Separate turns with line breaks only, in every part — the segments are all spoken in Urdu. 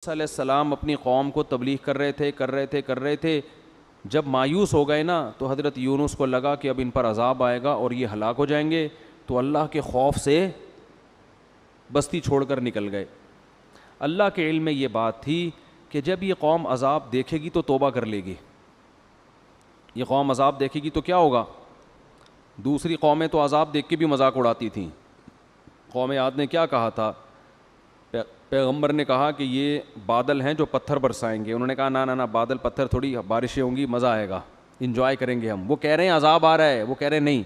علیہ السلام اپنی قوم کو تبلیغ کر رہے تھے. جب مایوس ہو گئے نا تو حضرت یونس کو لگا کہ اب ان پر عذاب آئے گا اور یہ ہلاک ہو جائیں گے, تو اللہ کے خوف سے بستی چھوڑ کر نکل گئے. اللہ کے علم میں یہ بات تھی کہ جب یہ قوم عذاب دیکھے گی تو توبہ کر لے گی. یہ قوم عذاب دیکھے گی تو کیا ہوگا؟ دوسری قومیں تو عذاب دیکھ کے بھی مذاق اڑاتی تھیں. قوم عاد نے کیا کہا تھا؟ پیغمبر نے کہا کہ یہ بادل ہیں جو پتھر برسائیں گے. انہوں نے کہا نہ بادل پتھر تھوڑی, بارشیں ہوں گی, مزہ آئے گا, انجوائے کریں گے ہم. وہ کہہ رہے ہیں عذاب آ رہا ہے, وہ کہہ رہے ہیں نہیں.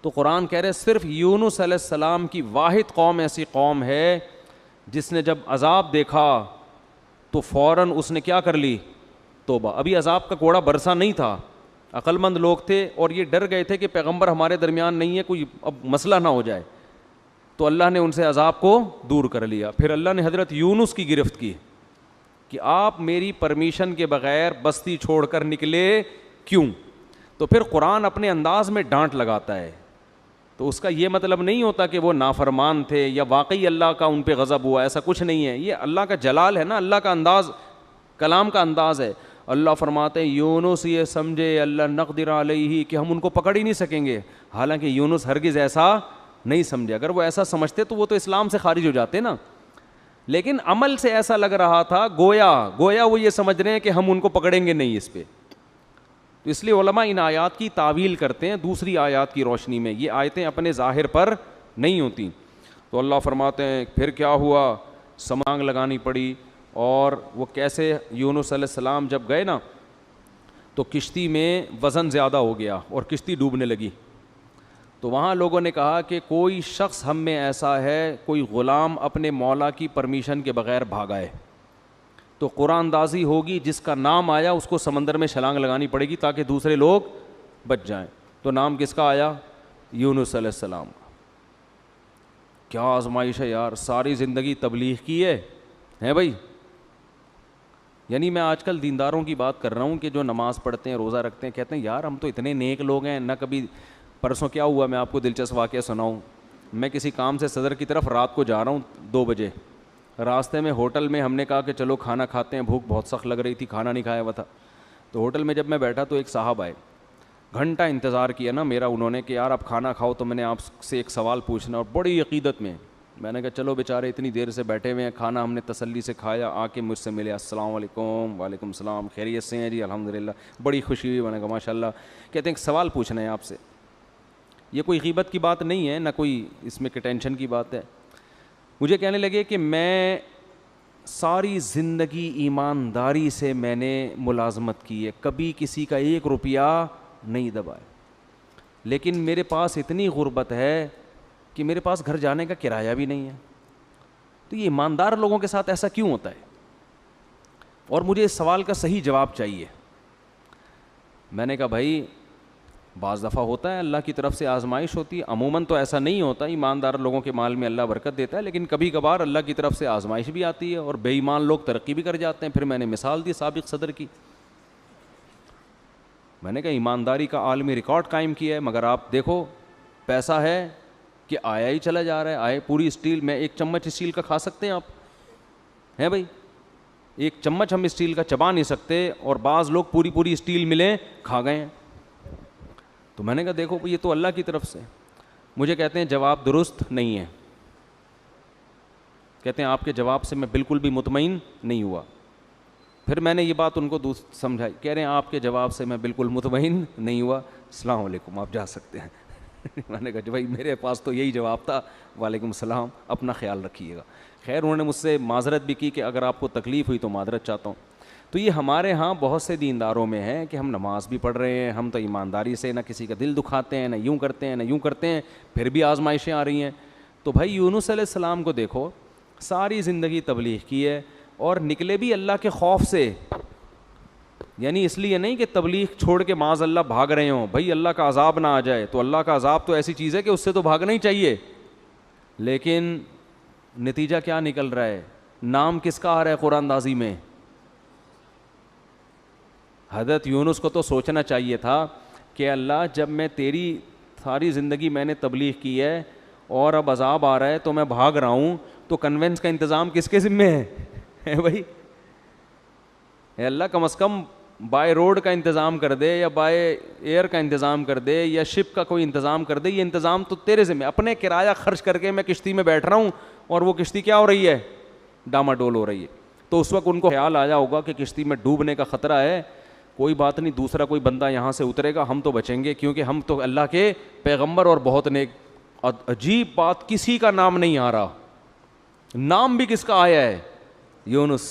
تو قرآن کہہ رہے صرف یونس علیہ السلام کی واحد قوم ایسی قوم ہے جس نے جب عذاب دیکھا تو فوراً اس نے کیا کر لی؟ توبہ. ابھی عذاب کا کوڑا برسا نہیں تھا, عقل مند لوگ تھے اور یہ ڈر گئے تھے کہ پیغمبر ہمارے درمیان نہیں ہے, کوئی اب مسئلہ نہ ہو جائے. تو اللہ نے ان سے عذاب کو دور کر لیا. پھر اللہ نے حضرت یونس کی گرفت کی کہ آپ میری پرمیشن کے بغیر بستی چھوڑ کر نکلے کیوں؟ تو پھر قرآن اپنے انداز میں ڈانٹ لگاتا ہے. تو اس کا یہ مطلب نہیں ہوتا کہ وہ نافرمان تھے یا واقعی اللہ کا ان پہ غضب ہوا, ایسا کچھ نہیں ہے. یہ اللہ کا جلال ہے نا, اللہ کا انداز, کلام کا انداز ہے. اللہ فرماتے ہیں یونس یہ سمجھے اللہ نقدر علیہ کہ ہم ان کو پکڑ ہی نہیں سکیں گے, حالانکہ یونس ہرگز ایسا نہیں سمجھے. اگر وہ ایسا سمجھتے تو وہ تو اسلام سے خارج ہو جاتے نا, لیکن عمل سے ایسا لگ رہا تھا گویا وہ یہ سمجھ رہے ہیں کہ ہم ان کو پکڑیں گے نہیں اس پہ. تو اس لیے علماء ان آیات کی تعویل کرتے ہیں دوسری آیات کی روشنی میں. یہ آیتیں اپنے ظاہر پر نہیں ہوتی. تو اللہ فرماتے ہیں پھر کیا ہوا, سمانگ لگانی پڑی. اور وہ کیسے؟ یونس علیہ السلام جب گئے نا تو کشتی میں وزن زیادہ ہو گیا اور کشتی ڈوبنے لگی. تو وہاں لوگوں نے کہا کہ کوئی شخص ہم میں ایسا ہے, کوئی غلام اپنے مولا کی پرمیشن کے بغیر بھاگائے تو قرآن اندازی ہوگی, جس کا نام آیا اس کو سمندر میں چھلانگ لگانی پڑے گی تاکہ دوسرے لوگ بچ جائیں. تو نام کس کا آیا؟ یونس علیہ السلام کا. کیا آزمائش ہے یار, ساری زندگی تبلیغ کی ہے بھائی. یعنی میں آج کل دینداروں کی بات کر رہا ہوں کہ جو نماز پڑھتے ہیں, روزہ رکھتے ہیں, کہتے ہیں یار ہم تو اتنے نیک لوگ ہیں, نہ کبھی. پرسوں کیا ہوا, میں آپ کو دلچسپ واقعہ سناؤں. میں کسی کام سے صدر کی طرف رات کو جا رہا ہوں 2 بجے. راستے میں ہوٹل میں ہم نے کہا کہ چلو کھانا کھاتے ہیں, بھوک بہت سخت لگ رہی تھی, کھانا نہیں کھایا ہوا تھا. تو ہوٹل میں جب میں بیٹھا تو ایک صاحب آئے, گھنٹہ انتظار کیا نا میرا انہوں نے کہ یار آپ کھانا کھاؤ تو میں نے آپ سے ایک سوال پوچھنا, اور بڑی عقیدت میں نے کہا چلو بیچارے اتنی دیر سے بیٹھے ہوئے ہیں, کھانا ہم نے تسلی سے کھایا, آ کے مجھ سے ملے, السلام علیکم. وعلیکم السلام, خیریت سے ہیں جی؟ الحمدللہ. بڑی خوشی ہوئی. میں نے کہا ماشاء اللہ. کہتے ہیں ایک سوال پوچھنا ہے آپ سے. یہ کوئی غیبت کی بات نہیں ہے, نہ کوئی اس میں کہ ٹینشن کی بات ہے. مجھے کہنے لگے کہ میں ساری زندگی ایمانداری سے میں نے ملازمت کی ہے, کبھی کسی کا 1 روپیہ نہیں دبایا, لیکن میرے پاس اتنی غربت ہے کہ میرے پاس گھر جانے کا کرایہ بھی نہیں ہے. تو یہ ایماندار لوگوں کے ساتھ ایسا کیوں ہوتا ہے؟ اور مجھے اس سوال کا صحیح جواب چاہیے. میں نے کہا بھائی بعض دفعہ ہوتا ہے, اللہ کی طرف سے آزمائش ہوتی ہے, عموماً تو ایسا نہیں ہوتا. ایماندار لوگوں کے مال میں اللہ برکت دیتا ہے, لیکن کبھی کبھار اللہ کی طرف سے آزمائش بھی آتی ہے اور بے ایمان لوگ ترقی بھی کر جاتے ہیں. پھر میں نے مثال دی سابق صدر کی. میں نے کہا ایمانداری کا عالمی ریکارڈ قائم کیا ہے, مگر آپ دیکھو پیسہ ہے کہ آیا ہی چلا جا رہا ہے. آئے پوری اسٹیل میں 1 چمچ اسٹیل کا کھا سکتے ہیں آپ, ہیں بھائی؟ 1 چمچ ہم اسٹیل کا چبا نہیں سکتے, اور بعض لوگ پوری اسٹیل ملیں کھا گئے ہیں. تو میں نے کہا دیکھو یہ تو اللہ کی طرف سے. مجھے کہتے ہیں جواب درست نہیں ہے. کہتے ہیں آپ کے جواب سے میں بالکل بھی مطمئن نہیں ہوا. پھر میں نے یہ بات ان کو سمجھائی. کہہ رہے ہیں آپ کے جواب سے میں بالکل مطمئن نہیں ہوا, السلام علیکم, آپ جا سکتے ہیں. میں نے کہا بھائی میرے پاس تو یہی جواب تھا, وعلیکم السلام, اپنا خیال رکھیے گا. خیر انہوں نے مجھ سے معذرت بھی کی کہ اگر آپ کو تکلیف ہوئی تو معذرت چاہتا ہوں. تو یہ ہمارے ہاں بہت سے دینداروں میں ہے کہ ہم نماز بھی پڑھ رہے ہیں, ہم تو ایمانداری سے نہ کسی کا دل دکھاتے ہیں, نہ یوں کرتے ہیں نہ یوں کرتے ہیں, پھر بھی آزمائشیں آ رہی ہیں. تو بھائی یونس علیہ السلام کو دیکھو, ساری زندگی تبلیغ کی ہے اور نکلے بھی اللہ کے خوف سے. یعنی اس لیے نہیں کہ تبلیغ چھوڑ کے معاذ اللہ بھاگ رہے ہوں, بھائی اللہ کا عذاب نہ آ جائے. تو اللہ کا عذاب تو ایسی چیز ہے کہ اس سے تو بھاگنا ہی چاہیے, لیکن نتیجہ کیا نکل رہا ہے؟ نام کس کا آ رہا ہے قرآن اندازی میں؟ حضرت یونس کو تو سوچنا چاہیے تھا کہ اللہ جب میں تیری ساری زندگی میں نے تبلیغ کی ہے اور اب عذاب آ رہا ہے تو میں بھاگ رہا ہوں, تو کنوینس کا انتظام کس کے ذمہ ہے بھائی. اے اللہ کم از کم بائی روڈ کا انتظام کر دے یا بائی ایئر کا انتظام کر دے یا شپ کا کوئی انتظام کر دے. یہ انتظام تو تیرے ذمہ. اپنے کرایہ خرچ کر کے میں کشتی میں بیٹھ رہا ہوں اور وہ کشتی کیا ہو رہی ہے, ڈاما ڈول ہو رہی ہے. تو اس وقت ان کو خیال آیا ہوگا کہ کشتی میں ڈوبنے کا خطرہ ہے, کوئی بات نہیں, دوسرا کوئی بندہ یہاں سے اترے گا, ہم تو بچیں گے کیونکہ ہم تو اللہ کے پیغمبر اور بہت نیک. عجیب بات, کسی کا نام نہیں آ رہا. نام بھی کس کا آیا ہے؟ یونس.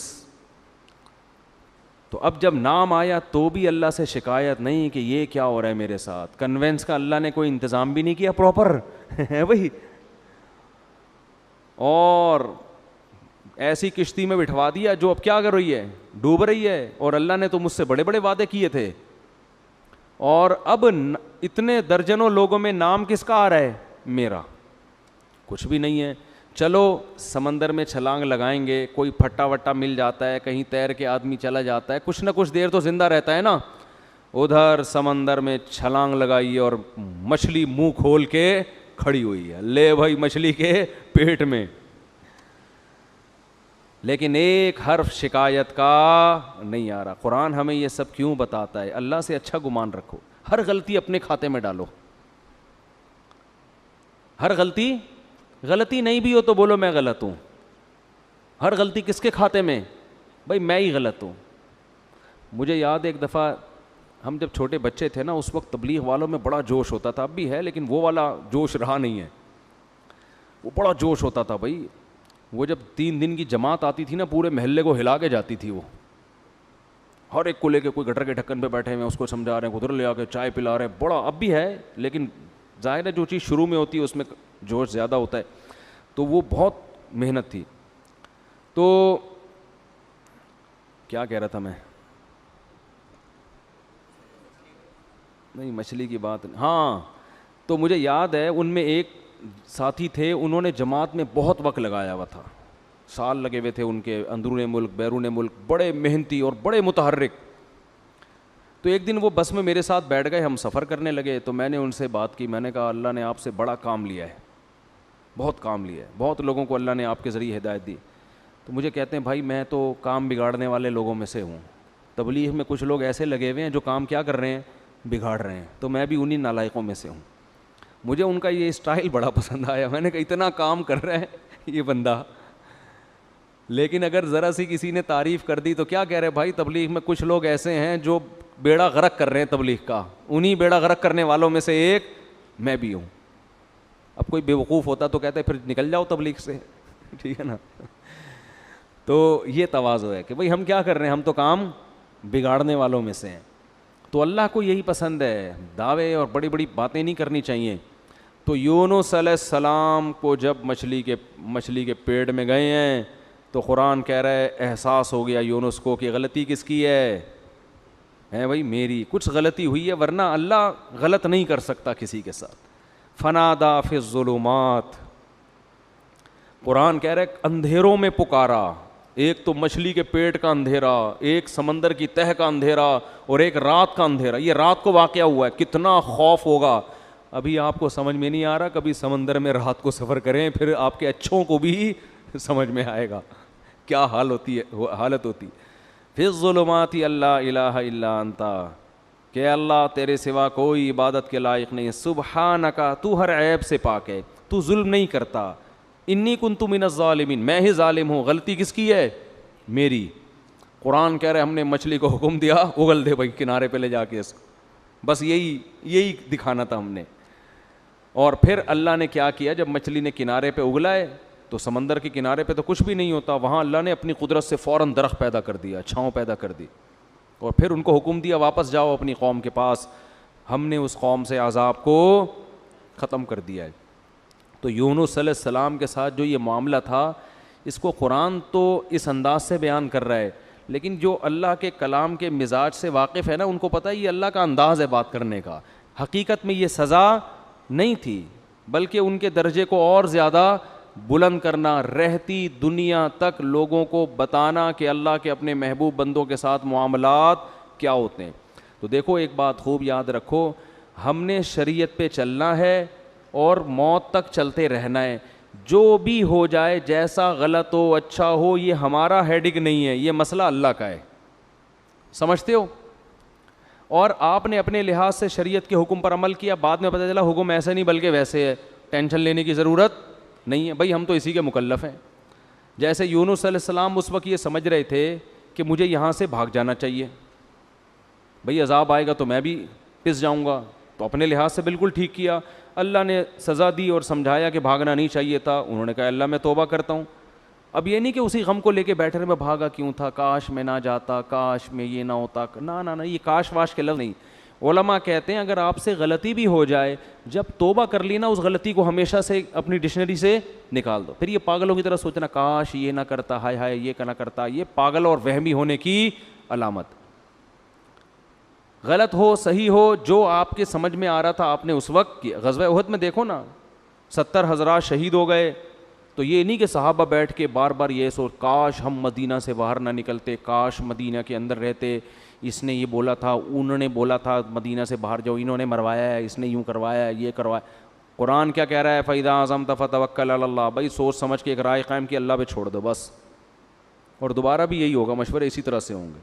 تو اب جب نام آیا تو بھی اللہ سے شکایت نہیں کہ یہ کیا ہو رہا ہے میرے ساتھ. کنوینس کا اللہ نے کوئی انتظام بھی نہیں کیا پراپر ہے بھائی, اور ایسی کشتی میں بٹھوا دیا جو اب کیا کر رہی ہے, ڈوب رہی ہے. اور اللہ نے تو مجھ سے بڑے بڑے وعدے کیے تھے. اور اب اتنے درجنوں لوگوں میں نام کس کا آ رہا ہے؟ میرا. کچھ بھی نہیں ہے. چلو سمندر میں چھلانگ لگائیں گے, کوئی پھٹا وٹا مل جاتا ہے, کہیں تیر کے آدمی چلا جاتا ہے, کچھ نہ کچھ دیر تو زندہ رہتا ہے نا. ادھر سمندر میں چھلانگ لگائی اور مچھلی منہ کھول کے کھڑی ہوئی ہے, لے بھائی مچھلی کے پیٹ میں. لیکن ایک حرف شکایت کا نہیں آ رہا. قرآن ہمیں یہ سب کیوں بتاتا ہے؟ اللہ سے اچھا گمان رکھو. ہر غلطی اپنے کھاتے میں ڈالو. ہر غلطی نہیں بھی ہو تو بولو میں غلط ہوں. ہر غلطی کس کے کھاتے میں؟ بھائی میں ہی غلط ہوں. مجھے یاد ایک دفعہ ہم جب چھوٹے بچے تھے نا, اس وقت تبلیغ والوں میں بڑا جوش ہوتا تھا, اب بھی ہے لیکن وہ والا جوش رہا نہیں ہے. وہ بڑا جوش ہوتا تھا بھائی. وہ جب 3 دن کی جماعت آتی تھی نا, پورے محلے کو ہلا کے جاتی تھی. وہ ہر ایک کو لے کے, کوئی گٹر کے ڈھکن پہ بیٹھے ہوئے اس کو سمجھا رہے ہیں, ادھر لے آ کے چائے پلا رہے ہیں. بڑا اب بھی ہے لیکن ظاہر ہے جو چیز شروع میں ہوتی ہے اس میں جوش زیادہ ہوتا ہے. تو وہ بہت محنت تھی. تو کیا کہہ رہا تھا میں؟ نہیں مچھلی کی بات. ہاں, تو مجھے یاد ہے ان میں ایک ساتھی تھے, انہوں نے جماعت میں بہت وقت لگایا ہوا تھا, سال لگے ہوئے تھے ان کے, اندرون ملک بیرون ملک, بڑے محنتی اور بڑے متحرک. تو ایک دن وہ بس میں میرے ساتھ بیٹھ گئے, ہم سفر کرنے لگے. تو میں نے ان سے بات کی, میں نے کہا اللہ نے آپ سے بڑا کام لیا ہے, بہت کام لیا ہے, بہت لوگوں کو اللہ نے آپ کے ذریعے ہدایت دی. تو مجھے کہتے ہیں بھائی میں تو کام بگاڑنے والے لوگوں میں سے ہوں. تبلیغ میں کچھ لوگ ایسے لگے ہوئے ہیں جو کام کیا کر رہے ہیں, بگاڑ رہے ہیں. تو میں بھی انہی نالائقوں میں سے ہوں. مجھے ان کا یہ اسٹائل بڑا پسند آیا. میں نے کہا اتنا کام کر رہا ہے یہ بندہ, لیکن اگر ذرا سی کسی نے تعریف کر دی تو کیا کہہ رہے بھائی تبلیغ میں کچھ لوگ ایسے ہیں جو بیڑا غرق کر رہے ہیں تبلیغ کا. انہی بیڑا غرق کرنے والوں میں سے ایک میں بھی ہوں. اب کوئی بیوقوف ہوتا تو کہتے پھر نکل جاؤ تبلیغ سے, ٹھیک ہے نا. تو یہ تواضع ہے کہ بھائی ہم کیا کر رہے ہیں, ہم تو کام بگاڑنے والوں میں سے ہیں. تو اللہ کو یہی پسند ہے, دعوے اور بڑی بڑی باتیں نہیں کرنی چاہیے. تو یونس علیہ السلام کو جب مچھلی کے پیٹ میں گئے ہیں تو قرآن کہہ رہا ہے احساس ہو گیا یونس کو کہ غلطی کس کی ہے بھائی میری. کچھ غلطی ہوئی ہے, ورنہ اللہ غلط نہیں کر سکتا کسی کے ساتھ. فنادا فی الظلمات, قرآن کہہ رہا ہے اندھیروں میں پکارا. ایک تو مچھلی کے پیٹ کا اندھیرا, ایک سمندر کی تہ کا اندھیرا, اور ایک رات کا اندھیرا. یہ رات کو واقعہ ہوا ہے, کتنا خوف ہوگا. ابھی آپ کو سمجھ میں نہیں آ رہا, کبھی سمندر میں رات کو سفر کریں, پھر آپ کے اچھوں کو بھی سمجھ میں آئے گا کیا حالت ہوتی. فی الظلمات لا الہ الا انت, کہ اللہ تیرے سوا کوئی عبادت کے لائق نہیں ہے. سبحانک, تو ہر عیب سے پاک ہے, تو ظلم نہیں کرتا. انی کنت من الظالمین, میں ہی ظالم ہوں. غلطی کس کی ہے؟ میری. قرآن کہہ رہے ہم نے مچھلی کو حکم دیا اگل دے بھائی کنارے پہ لے جا کے اس کو, بس یہی دکھانا تھا ہم نے. اور پھر اللہ نے کیا کیا, جب مچھلی نے کنارے پہ اگلائے تو سمندر کے کنارے پہ تو کچھ بھی نہیں ہوتا, وہاں اللہ نے اپنی قدرت سے فوراً درخت پیدا کر دیا, چھاؤں پیدا کر دی, اور پھر ان کو حکم دیا واپس جاؤ اپنی قوم کے پاس. ہم نے اس قوم سے عذاب کو ختم کر دیا ہے. تو یونس علیہ السلام کے ساتھ جو یہ معاملہ تھا, اس کو قرآن تو اس انداز سے بیان کر رہا ہے, لیکن جو اللہ کے کلام کے مزاج سے واقف ہے نا, ان کو پتہ ہے یہ اللہ کا انداز ہے بات کرنے کا. حقیقت میں یہ سزا نہیں تھی, بلکہ ان کے درجے کو اور زیادہ بلند کرنا, رہتی دنیا تک لوگوں کو بتانا کہ اللہ کے اپنے محبوب بندوں کے ساتھ معاملات کیا ہوتے ہیں. تو دیکھو ایک بات خوب یاد رکھو, ہم نے شریعت پہ چلنا ہے اور موت تک چلتے رہنا ہے. جو بھی ہو جائے، جیسا غلط ہو اچھا ہو، یہ ہمارا ہیڈک نہیں ہے، یہ مسئلہ اللہ کا ہے. سمجھتے ہو؟ اور آپ نے اپنے لحاظ سے شریعت کے حکم پر عمل کیا، بعد میں پتہ چلا حکم ایسے نہیں بلکہ ویسے ہے، ٹینشن لینے کی ضرورت نہیں ہے. بھائی ہم تو اسی کے مکلف ہیں. جیسے یونس علیہ السلام اس وقت یہ سمجھ رہے تھے کہ مجھے یہاں سے بھاگ جانا چاہیے، بھئی عذاب آئے گا تو میں بھی پس جاؤں گا، تو اپنے لحاظ سے بالکل ٹھیک کیا. اللہ نے سزا دی اور سمجھایا کہ بھاگنا نہیں چاہیے تھا. انہوں نے کہا اللہ میں توبہ کرتا ہوں. اب یہ نہیں کہ اسی غم کو لے کے بیٹھے رہے میں بھاگا کیوں تھا، کاش میں نہ جاتا، کاش میں یہ نہ ہوتا. نہ یہ کاش واش کے لفظ نہیں. علماء کہتے ہیں اگر آپ سے غلطی بھی ہو جائے، جب توبہ کر لی نا، اس غلطی کو ہمیشہ سے اپنی ڈکشنری سے نکال دو. پھر یہ پاگلوں کی طرح سوچنا کاش یہ نہ کرتا، ہائے ہائے یہ نہ کرتا، یہ پاگل اور وہمی ہونے کی علامت. غلط ہو صحیح ہو، جو آپ کے سمجھ میں آ رہا تھا آپ نے اس وقت کیا. غزوہ احد میں دیکھو نا 70 حضرات شہید ہو گئے، تو یہ نہیں کہ صحابہ بیٹھ کے بار بار یہ سوچ کاش ہم مدینہ سے باہر نہ نکلتے، کاش مدینہ کے اندر رہتے، اس نے یہ بولا تھا، انہوں نے بولا تھا مدینہ سے باہر جاؤ، انہوں نے مروایا ہے، اس نے یوں کروایا ہے، یہ کروایا. قرآن کیا کہہ رہا ہے؟ فَإِذَا عَزَمْتَ فَتَوَكَّلْ عَلَى اللَّهِ. بھائی سوچ سمجھ کے ایک رائے قائم کی، اللہ پہ چھوڑ دو بس. اور دوبارہ بھی یہی ہوگا، مشورے اسی طرح سے ہوں گے.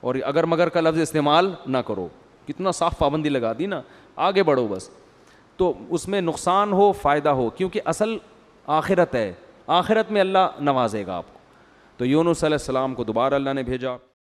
اور اگر مگر کا لفظ استعمال نہ کرو. کتنا صاف پابندی لگا دی نا، آگے بڑھو بس. تو اس میں نقصان ہو فائدہ ہو، کیونکہ اصل آخرت ہے، آخرت میں اللہ نوازے گا آپ کو. تو یونس علیہ السلام کو دوبارہ اللہ نے بھیجا.